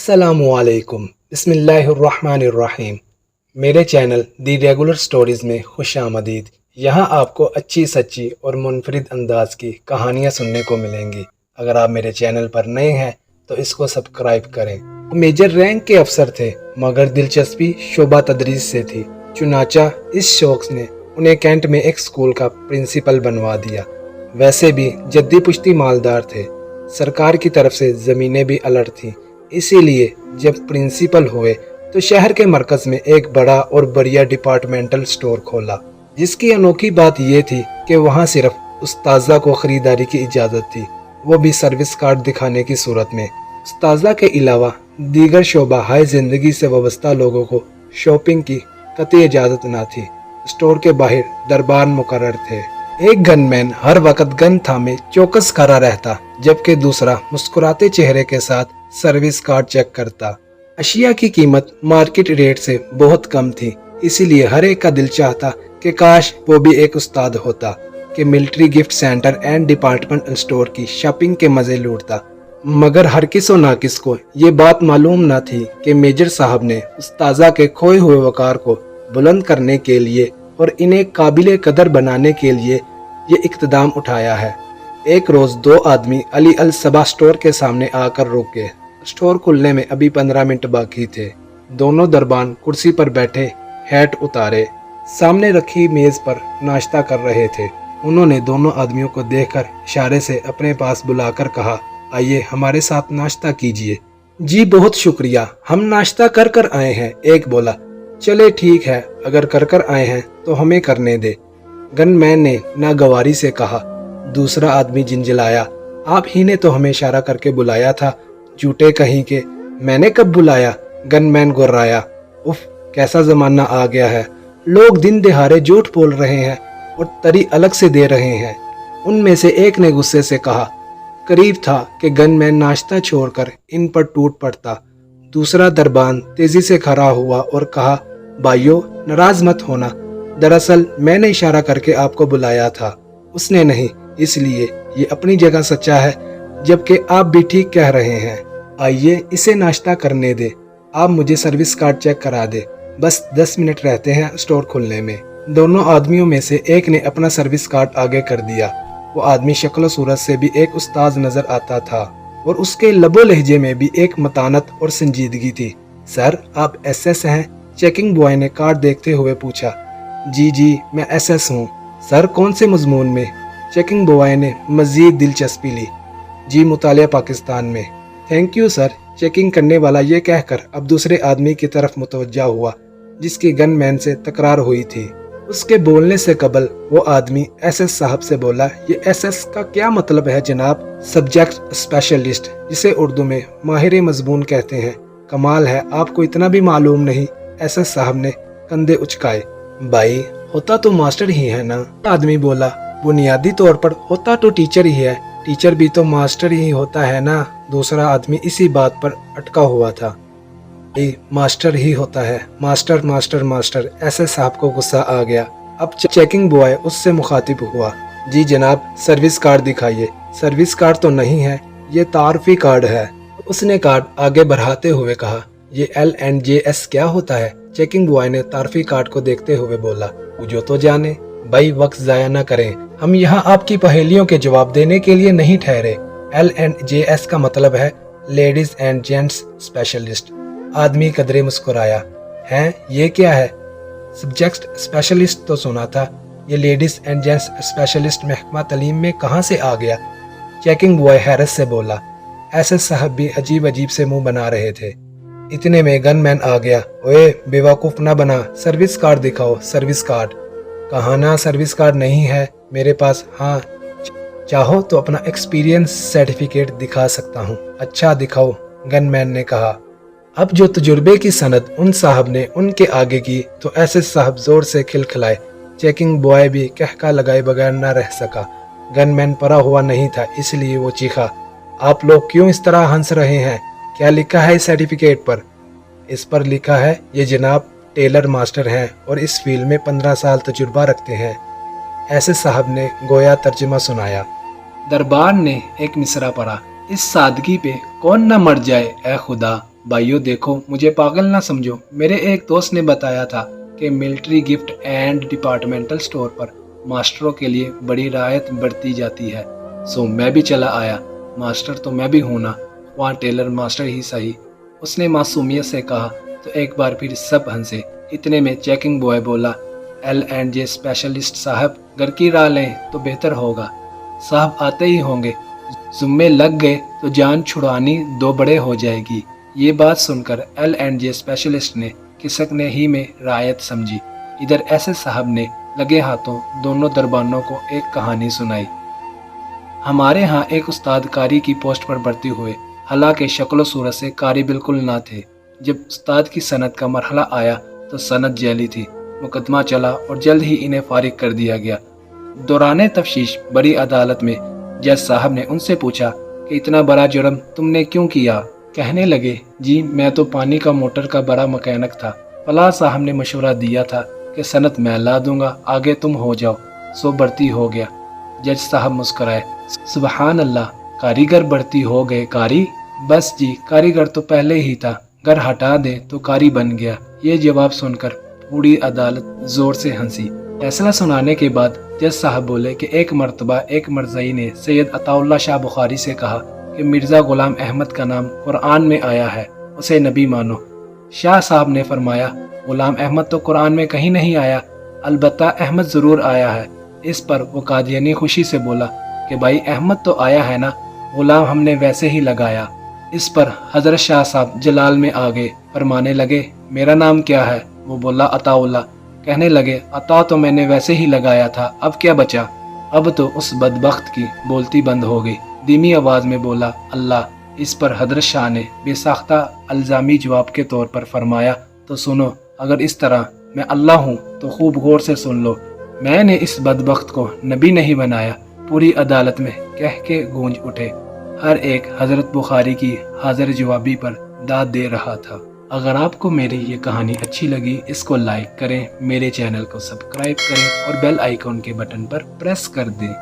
अस्सलामुअलैकुम बिस्मिल्लाहिर्रहमानिर्रहीम। मेरे चैनल दी रेगुलर स्टोरीज़ में खुश आमदीद। यहाँ आपको अच्छी सच्ची और मुनफरिद अंदाज की कहानियाँ सुनने को मिलेंगी। अगर आप मेरे चैनल पर नए हैं तो इसको सब्सक्राइब करें। वो मेजर रैंक के अफसर थे मगर दिलचस्पी शोबा तदरीस से थी। चुनाचा इस शौक ने उन्हें कैंट में एक स्कूल का प्रिंसिपल बनवा दिया। वैसे भी जद्दी पुश्ती मालदार थे, सरकार की तरफ से ज़मीनें भी अलर्ट थीं। इसीलिए जब प्रिंसिपल हुए तो शहर के मरकज में एक बड़ा और बढ़िया डिपार्टमेंटल स्टोर खोला, जिसकी अनोखी बात यह थी कि वहाँ सिर्फ उस्ताजा को खरीदारी की इजाज़त थी, वो भी सर्विस कार्ड दिखाने की सूरत में। उस्ताजा के अलावा दीगर शोबा हाय ज़िंदगी से वाबस्ता लोगों को शॉपिंग की कतई इजाज़त न थी। स्टोर के बाहर दरबार मुकर्रर थे। एक गनमैन हर वक्त गन थामे चौकस खड़ा रहता, जबकि दूसरा मुस्कुराते चेहरे के साथ सर्विस कार्ड चेक करता। अशिया की कीमत मार्केट रेट से बहुत कम थी, इसीलिए हर एक का दिल चाहता कि काश वो भी एक उस्ताद होता कि military gift centre and departmental store की शॉपिंग के मजे लूटता। मगर हर किस व नाकिस को ये बात मालूम न थी कि मेजर साहब ने उस्ताजा के खोए हुए वकार को बुलंद करने के लिए और इन्हें काबिले कदर बनाने के लिए ये इक़्तिदाम उठाया है। एक रोज़ दो आदमी अली अल सबा स्टोर के सामने आकर रुक गए। स्टोर खुलने में अभी 15 मिनट बाकी थे। दोनों दरबान कुर्सी पर बैठे हैट उतारे सामने रखी मेज पर नाश्ता कर रहे थे। उन्होंने दोनों आदमियों को देखकर इशारे से अपने पास बुलाकर कहा, आइए हमारे साथ नाश्ता कीजिए। जी बहुत शुक्रिया, हम नाश्ता कर कर आए हैं। एक बोला, चले ठीक है, अगर कर कर आए हैं तो हमें करने दे। गनमैन ने नागवारी से कहा। दूसरा आदमी जिंजलाया, आप ही ने तो हमें इशारा करके बुलाया था, झूठे कहीं के। मैंने कब बुलाया? गनमैन गुर्राया। उफ, कैसा जमाना आ गया है, लोग दिन दिहाड़े झूठ बोल रहे हैं और तरी अलग से दे रहे हैं। उनमें से एक ने गुस्से से कहा। करीब था कि गनमैन नाश्ता छोड़कर इन पर टूट पड़ता। दूसरा दरबान तेजी से खड़ा हुआ और कहा, भाइयों नाराज मत होना, दरअसल मैंने इशारा करके आपको बुलाया था, उसने नहीं, इसलिए ये अपनी जगह सच्चा है, जबकि आप भी ठीक कह रहे हैं। आइए इसे नाश्ता करने दे, आप मुझे सर्विस कार्ड चेक करा दे, बस 10 मिनट रहते हैं स्टोर खुलने में। दोनों आदमियों में से एक ने अपना सर्विस कार्ड आगे कर दिया। वो आदमी शक्ल सूरत से भी एक उस्ताद नजर आता था और उसके लबो लहजे में भी एक मतानत और संजीदगी थी। सर आप एसएस हैं? चेकिंग बॉय ने कार्ड देखते हुए पूछा। जी मैं एसएस हूँ। सर कौन से मजमून में? चेकिंग बॉय ने मजीद दिलचस्पी ली। जी मुतालिया पाकिस्तान में। Thank you sir. चेकिंग करने वाला ये कहकर अब दूसरे आदमी की तरफ मुतवज्जा हुआ जिसकी गनमैन से तकरार हुई थी। उसके बोलने से कबल वो आदमी एसएस साहब से बोला, ये एसएस का क्या मतलब है जनाब? सब्जेक्ट स्पेशलिस्ट, जिसे उर्दू में माहिर मजमून कहते हैं। कमाल है, आपको इतना भी मालूम नहीं। एसएस साहब ने कंधे उचकाए। भाई होता तो मास्टर ही है ना? आदमी बोला, बुनियादी तौर पर होता तो टीचर ही है, टीचर भी तो मास्टर ही होता है ना। दूसरा आदमी इसी बात पर अटका हुआ था। मास्टर ही होता है, मास्टर मास्टर मास्टर। ऐसे साहब को गुस्सा आ गया। अब चेकिंग बॉय उससे मुखातिब हुआ। जी जनाब सर्विस कार्ड दिखाइए। सर्विस कार्ड तो नहीं है, ये तारफी कार्ड है। उसने कार्ड आगे बढ़ाते हुए कहा, ये LNJS क्या होता है? चेकिंग बॉय ने तारफी कार्ड को देखते हुए बोला, जो तो जाने। भाई वक्त जाया न करें, हम यहाँ आपकी पहेलियों के जवाब देने के लिए नहीं ठहरे। LNJS का मतलब है लेडीज एंड जेंट्स स्पेशलिस्ट। आदमी कदरे मुस्कुराया। हैं ये क्या है? सब्जेक्ट स्पेशलिस्ट तो सुना था, ये लेडीज एंड जेंट्स स्पेशलिस्ट महकमा तालीम में कहाँ से आ गया? चेकिंग बॉय हैरत से बोला। एसएस साहब भी अजीब अजीब से मुंह बना रहे थे। इतने में गनमैन आ गया। ओए बेवकूफ ना बना, सर्विस कार्ड दिखाओ। Service card? कहाँ ना सर्विस कार्ड नहीं है मेरे पास। हाँ चाहो तो अपना एक्सपीरियंस सर्टिफिकेट दिखा सकता हूँ। अच्छा दिखाओ, गनमैन ने कहा। अब जो तजुर्बे की सनद उन साहब ने उनके आगे की तो ऐसे साहब जोर से खिलखिलाए। चेकिंग बॉय भी कहका लगाए बगैर न रह सका। गनमैन परा हुआ नहीं था, इसलिए वो चीखा, आप लोग क्यों इस तरह हंस रहे हैं? क्या लिखा है इस सर्टिफिकेट पर? इस पर लिखा है ये जनाब टेलर मास्टर हैं और इस फील्ड में 15 साल तजुर्बा रखते हैं। ऐसे साहब ने गोया तर्जुमा सुनाया। दरबार ने एक मिसरा पढ़ा, इस सादगी पे कौन न मर जाए ए खुदा। भाइयों देखो, मुझे पागल ना समझो, मेरे एक दोस्त ने बताया था कि military gift and departmental store पर मास्टरों के लिए बड़ी राहत बरती जाती है। सो मैं भी चला आया। मास्टर तो मैं भी हूं ना, वहाँ टेलर मास्टर ही सही, उसने मासूमियत से कहा। तो एक बार फिर सब हंसे। इतने में चेकिंग बॉय बोला, L&J स्पेशलिस्ट साहब, घर की राह लें तो बेहतर होगा। साहब आते ही होंगे, जुम्मे लग गए तो जान छुड़ानी दो बड़े हो जाएगी। ये बात सुनकर L&J स्पेशलिस्ट ने खिसकने ही में रायत समझी। इधर ऐसे साहब ने लगे हाथों दोनों दरबानों को एक कहानी सुनाई। हमारे यहाँ एक उस्ताद कारी की पोस्ट पर भर्ती हुए, हालांकि शक्ल सूरत से कारी बिल्कुल ना थे। जब उस्ताद की सनद का मरहला आया तो सनद जैली थी। मुकदमा चला और जल्द ही इन्हें फारिग कर दिया गया। दौरान तफ्तीश बड़ी अदालत में जज साहब ने उनसे पूछा कि इतना बड़ा जुर्म तुमने क्यों किया। कहने लगे, जी मैं तो पानी का मोटर का बड़ा मैकेनिक था। फलाह साहब ने मशवरा दिया था कि सनद मैं ला दूंगा, आगे तुम हो जाओ। सो भर्ती हो गया। जज साहब मुस्कराए, सुबहान अल्लाह, कारीगर भर्ती हो गए कारी? बस जी, कारीगर तो पहले ही था, घर हटा दे तो कारी बन गया। ये जवाब सुनकर पूरी अदालत जोर से हंसी। फैसला सुनाने के बाद जज साहब बोले कि एक मर्तबा एक मरज़ई ने सैयद अताउल्लाह शाह बुखारी से कहा कि मिर्ज़ा गुलाम अहमद का नाम कुरान में आया है, उसे नबी मानो। शाह साहब ने फरमाया, गुलाम अहमद तो कुरान में कहीं नहीं आया, अलबत्ता अहमद ज़रूर आया है। इस पर वो कादियानी खुशी से बोला कि भाई अहमद तो आया है ना, गुलाम हमने वैसे ही लगाया। इस पर हजरत शाह साहब जलाल में आ गए, फरमाने लगे, मेरा नाम क्या है? वो बोला, अताउल्लाह। कहने लगे, अता तो मैंने वैसे ही लगाया था, अब क्या बचा? अब तो उस बदबख्त की बोलती बंद हो गई। धीमी आवाज में बोला, अल्लाह। इस पर हजरत शाह ने बेसाख्ता अल्जामी जवाब के तौर पर फरमाया, तो सुनो, अगर इस तरह मैं अल्लाह हूँ तो खूब गौर से सुन लो, मैंने इस बदबख्त को नबी नहीं बनाया। पूरी अदालत में कह के गूंज उठे। हर एक हजरत बुखारी की हाजिर जवाबी पर दाद दे रहा था। अगर आपको मेरी ये कहानी अच्छी लगी, इसको लाइक करें, मेरे चैनल को सब्सक्राइब करें और बेल आइकॉन के बटन पर प्रेस कर दें।